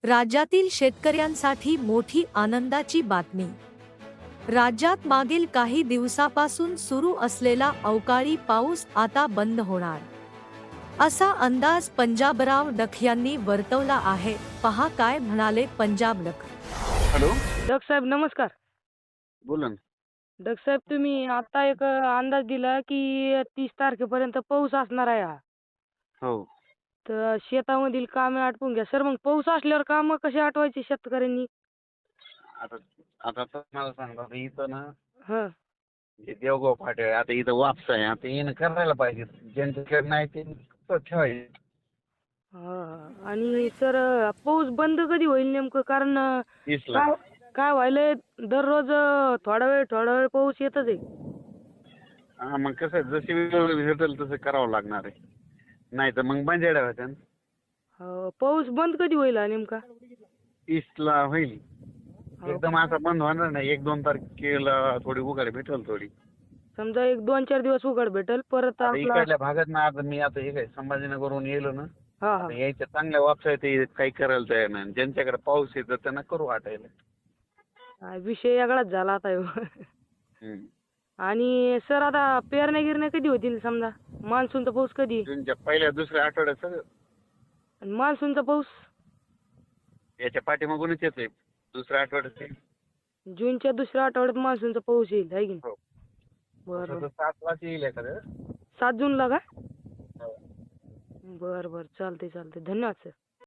राज्यातील शेतकऱ्यांसाठी मोठी आनंदाची बातमी. राज्यात मागील काही दिवसापासून सुरू असलेला अवकाळी पाऊस आता बंद होणार, असा अंदाज पंजाबराव डख यांनी वर्तवला आहे. पहा काय म्हणाले पंजाब डख. हॅलो, डग साहेब नमस्कार. बोला ना. डग साहेब तुम्ही आता एक अंदाज दिला की 30 तारखेपर्यंत पाऊस असणार आहे हा. हो, तर शेतामधील कामे आटपून घ्या सर. मग पाऊस असल्यावर कामं कशी आटवायची शेतकऱ्यांनी? आता आता तर मला सांगा, आता इथं ना हं. हे देवगाव फाटे आहे. आता इथं वापस आहे. आता येणं करायला पाहिजे. ज्यांच्याकडे नाही ते नुसतं ठेवायचे. हा. आणि सर पाऊस बंद कधी होईल नेमकं? कारण 30ला. काय काय व्हायलंय, दररोज थोडा वेळ पाऊस येतच आहे. हा, मग कसं आहे, जशी वेळ भेटेल तसं करावं लागणार आहे. नाही तर मग बंजाड्या होत्या ना. पाऊस बंद कधी होईल हा नेमका? 30ला होईल. हो. एकदम असा बंद होणार नाही. 1-2 तारखेला थोडी उघाड भेटेल थोडी. समजा एक 2-4 दिवस उघड भेटेल, परत आता आपला. इकडल्या भागात ना, आता मी आता हे काय संभाजीनगरहून येलो ना, हा आता यायच्या चांगल्या वापस आहे. ते काही करायला तयार नाही. ज्यांच्याकडे पाऊस येतो त्यांना करू वाटायला. हा. विषय वेगळाच झाला आता ह्यो. हम्म. आणि सर आता पेरण्या गिरण्या कधी होतील? समजा मान्सूनचा पाऊस कधी? जूनच्या पहिल्या दुसऱ्या आठवड्यात सगळं आणि मान्सूनचा पाऊस याच्या पाठीमागूनच येतोय. दुसऱ्या आठवड्यात येईल. जूनच्या दुसऱ्या आठवड्यात मान्सूनचा पाऊस येईल, आहे की नाही? हो. बरं तसं 7लाच येईल एखादं. 7 जूनला का? हो. बरं चालतंय. धन्यवाद सर.